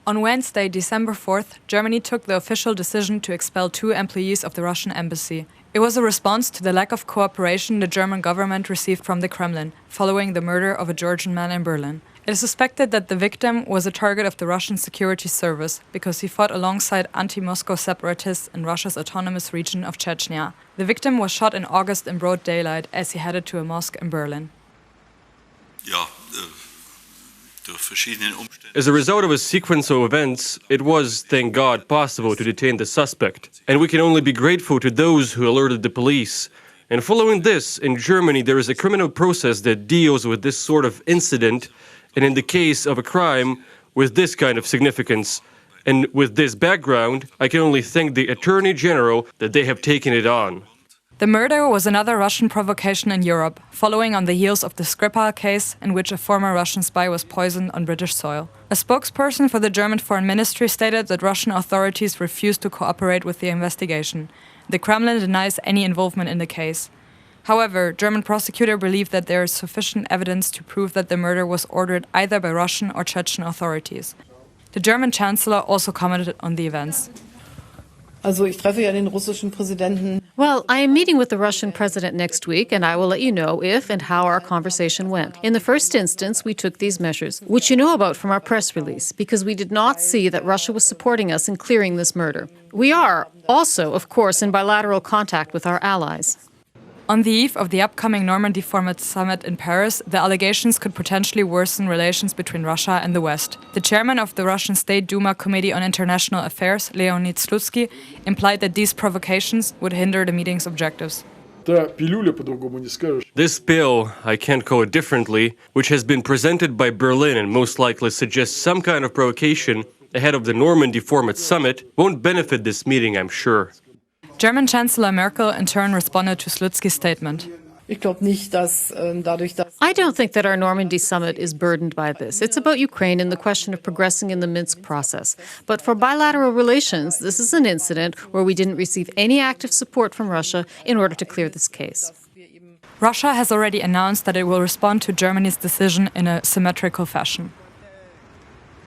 On Wednesday, December 4th, Germany took the official decision to expel 2 employees of the Russian embassy. It was a response to the lack of cooperation the German government received from the Kremlin, following the murder of a Georgian man in Berlin. It is suspected that the victim was a target of the Russian security service because he fought alongside anti-Moscow separatists in Russia's autonomous region of Chechnya. The victim was shot in August in broad daylight as he headed to a mosque in Berlin. As a result of a sequence of events, it was, thank God, possible to detain the suspect. And we can only be grateful to those who alerted the police. And following this, in Germany, there is a criminal process that deals with this sort of incident, and in the case of a crime, with this kind of significance. And with this background, I can only thank the Attorney General that they have taken it on. The murder was another Russian provocation in Europe, following on the heels of the Skripal case, in which a former Russian spy was poisoned on British soil. A spokesperson for the German Foreign Ministry stated that Russian authorities refused to cooperate with the investigation. The Kremlin denies any involvement in the case. However, German prosecutors believe that there is sufficient evidence to prove that the murder was ordered either by Russian or Chechen authorities. The German Chancellor also commented on the events. Well, I am meeting with the Russian president next week, and I will let you know if and how our conversation went. In the first instance, we took these measures, which you know about from our press release, because we did not see that Russia was supporting us in clearing this murder. We are also, of course, in bilateral contact with our allies. On the eve of the upcoming Normandy Format summit in Paris, the allegations could potentially worsen relations between Russia and the West. The chairman of the Russian State Duma Committee on International Affairs, Leonid Slutsky, implied that these provocations would hinder the meeting's objectives. This pill, I can't call it differently, which has been presented by Berlin and most likely suggests some kind of provocation ahead of the Normandy Format summit, won't benefit this meeting, I'm sure. German Chancellor Merkel in turn responded to Slutsky's statement. I don't think that our Normandy summit is burdened by this. It's about Ukraine and the question of progressing in the Minsk process. But for bilateral relations, this is an incident where we didn't receive any active support from Russia in order to clear this case. Russia has already announced that it will respond to Germany's decision in a symmetrical fashion.